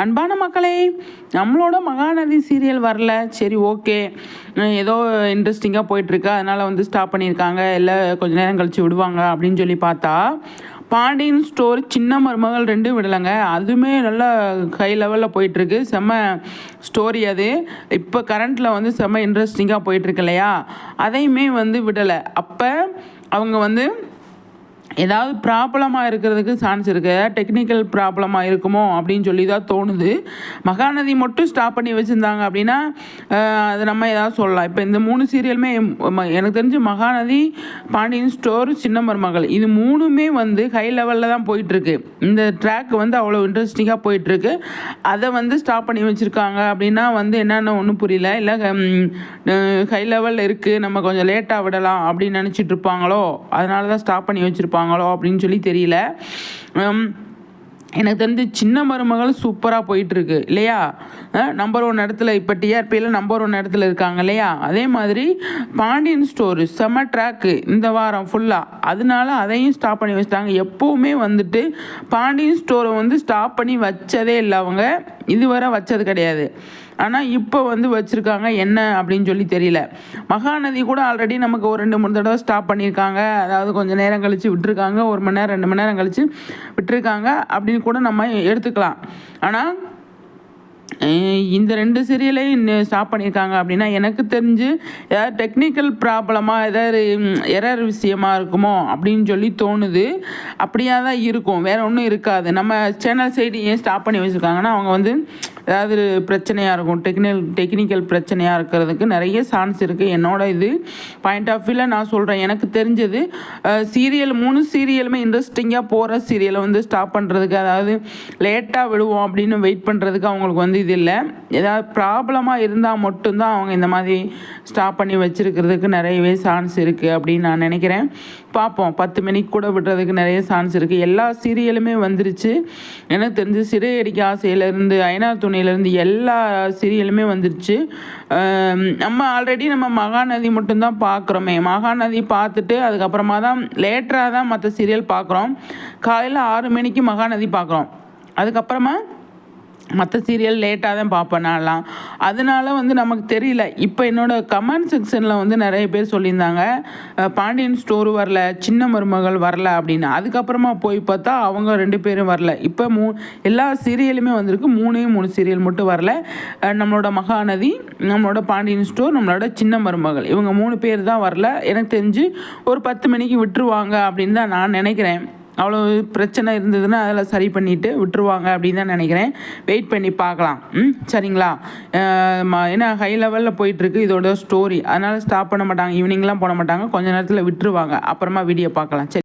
அன்பான மக்களே, நம்மளோட மகாநதி சீரியல் வரல. சரி, ஓகே, ஏதோ இன்ட்ரெஸ்டிங்காக போயிட்டுருக்கு, அதனால் வந்து ஸ்டாப் பண்ணியிருக்காங்க, இல்லை கொஞ்சம் நேரம் கழித்து விடுவாங்க அப்படின்னு சொல்லி பார்த்தா, பாண்டியன் ஸ்டோர் சின்ன மருமகள் 2 விடலைங்க. அதுவுமே நல்லா ஹை லெவலில் போயிட்டுருக்கு. செம்ம ஸ்டோரி அது. இப்போ கரண்ட்டில் வந்து செம்ம இன்ட்ரெஸ்டிங்காக போயிட்டுருக்கு இல்லையா? அதையுமே வந்து விடலை. அப்போ அவங்க வந்து ஏதாவது ப்ராப்ளமாக இருக்கிறதுக்கு சான்ஸ் இருக்குது. டெக்னிக்கல் ப்ராப்ளமாக இருக்குமோ அப்படின்னு சொல்லி தான் தோணுது. மகாநதி மட்டும் ஸ்டாப் பண்ணி வச்சுருந்தாங்க அப்படின்னா அது நம்ம ஏதாவது சொல்லலாம். இப்போ இந்த 3 சீரியலுமே எனக்கு தெரிஞ்சு மகாநதி, பாண்டியன் ஸ்டோர், சின்ன மருமகள், இது 3மே வந்து ஹை லெவலில் தான் போயிட்டுருக்கு. இந்த ட்ராக் வந்து அவ்வளோ இன்ட்ரெஸ்டிங்காக போயிட்டுருக்கு. அதை வந்து ஸ்டாப் பண்ணி வச்சுருக்காங்க அப்படின்னா வந்து என்னென்ன ஒன்றும் புரியல. இல்லை ஹை லெவலில் இருக்குது, நம்ம கொஞ்சம் லேட்டாக விடலாம் அப்படின்னு நினச்சிட்டு இருப்பாங்களோ, அதனால தான் ஸ்டாப் பண்ணி வச்சுருப்பாங்களோ அப்படின்னு சொல்லி தெரியல. எனக்கு தெரிஞ்சு சின்ன மருமகள் சூப்பராக போயிட்டுருக்கு இல்லையா? நம்பர் 1 இடத்துல, இப்போ டிஆர்பியில் நம்பர் 1 இடத்துல இருக்காங்க இல்லையா? அதே மாதிரி பாண்டியன் ஸ்டோர் செம்ம ட்ராக்கு இந்த வாரம் ஃபுல்லாக, அதனால அதையும் ஸ்டாப் பண்ணி வச்சுட்டாங்க. எப்போவுமே வந்துட்டு பாண்டியன் ஸ்டோரை வந்து ஸ்டாப் பண்ணி வச்சதே இல்லை, அவங்க இதுவரை வச்சது கிடையாது. ஆனால் இப்போ வந்து வச்சுருக்காங்க, என்ன அப்படின்னு சொல்லி தெரியல. மகாநதி கூட ஆல்ரெடி நமக்கு ஒரு 2-3 தடவை ஸ்டாப் பண்ணியிருக்காங்க. அதாவது கொஞ்சம் நேரம் கழித்து விட்டுருக்காங்க, 1 மணி நேரம் 2 மணி நேரம் கழித்து விட்டுருக்காங்க அப்படின்னு கூட நம்ம எடுத்துக்கலாம். ஆனால் இந்த 2 சீரியலையும் ஸ்டாப் பண்ணியிருக்காங்க அப்படின்னா எனக்கு தெரிஞ்சு ஏதாவது டெக்னிக்கல் ப்ராப்ளமாக, ஏதாவது எரர் விஷயமா இருக்குமோ அப்படின்னு சொல்லி தோணுது. அப்படியாக தான் இருக்கும், வேறு ஒன்றும் இருக்காது. நம்ம சேனல் சைடு ஏன் ஸ்டாப் பண்ணி வச்சுருக்காங்கன்னா, அவங்க வந்து ஏதாவது பிரச்சனையாக இருக்கும், டெக்னிக்கல் பிரச்சனையாக இருக்கிறதுக்கு நிறைய சான்ஸ் இருக்குது. என்னோட இது பாயிண்ட் ஆஃப் வியூவில் நான் சொல்கிறேன். எனக்கு தெரிஞ்சது சீரியல் 3 சீரியலுமே இன்ட்ரெஸ்டிங்காக போகிற சீரியலை வந்து ஸ்டாப் பண்ணுறதுக்கு, அதாவது லேட்டாக விடுவோம் அப்படின்னு வெயிட் பண்ணுறதுக்கு அவங்களுக்கு வந்து இது இல்லை. ஏதாவது ப்ராப்ளமாக இருந்தால் மட்டும்தான் அவங்க இந்த மாதிரி ஸ்டாப் பண்ணி வச்சுருக்கிறதுக்கு நிறையவே சான்ஸ் இருக்குது அப்படின்னு நான் நினைக்கிறேன். பார்ப்போம், 10 மணிக்கு கூட விடுறதுக்கு நிறைய சான்ஸ் இருக்குது. எல்லா சீரியலுமே வந்துருச்சு. எனக்கு தெரிஞ்சு சிறையடிக்க ஆசையிலேருந்து, ஐநார் துணையிலேருந்து எல்லா சீரியலுமே வந்துருச்சு. நம்ம ஆல்ரெடி நம்ம மகாநதி மட்டும்தான் பார்க்குறோமே. மகாநதி பார்த்துட்டு அதுக்கப்புறமா தான் லேட்டராக தான் மற்ற சீரியல் பார்க்குறோம். காலையில் 6 மணிக்கு மகாநதி பார்க்குறோம், அதுக்கப்புறமா மற்ற சீரியல் லேட்டாக தான் பார்ப்பேன் நான்லாம். அதனால வந்து நமக்கு தெரியல. இப்போ என்னோடய கமெண்ட் செக்ஷனில் வந்து நிறைய பேர் சொல்லியிருந்தாங்க, பாண்டியன் ஸ்டோர் வரல, சின்ன மருமகள் வரல அப்படின்னு. அதுக்கப்புறமா போய் பார்த்தா அவங்க 2 பேரும் வரல. இப்போ எல்லா சீரியலுமே வந்திருக்கு, 3 சீரியல் மட்டும் வரல. நம்மளோட மகாநதி, நம்மளோட பாண்டியன் ஸ்டோர், நம்மளோட சின்ன மருமகள், இவங்க 3 பேர் தான் வரல. எனக்கு தெரிஞ்சு ஒரு 10 மணிக்கு விட்டுருவாங்க அப்படின்னு தான் நான் நினைக்கிறேன். அவ்வளோ பிரச்சனை இருந்ததுன்னா அதில் சரி பண்ணிவிட்டு விட்டுருவாங்க அப்படின்னு தான் நினைக்கிறேன். வெயிட் பண்ணி பார்க்கலாம். சரிங்களா? ஏன்னா ஹை லெவலில் போயிட்டுருக்கு இதோட ஸ்டோரி, அதனால் ஸ்டாப் பண்ண மாட்டாங்க, ஈவினிங்லாம் போட மாட்டாங்க, கொஞ்சம் நேரத்தில் விட்டுருவாங்க. அப்புறமா வீடியோ பார்க்கலாம். சரி.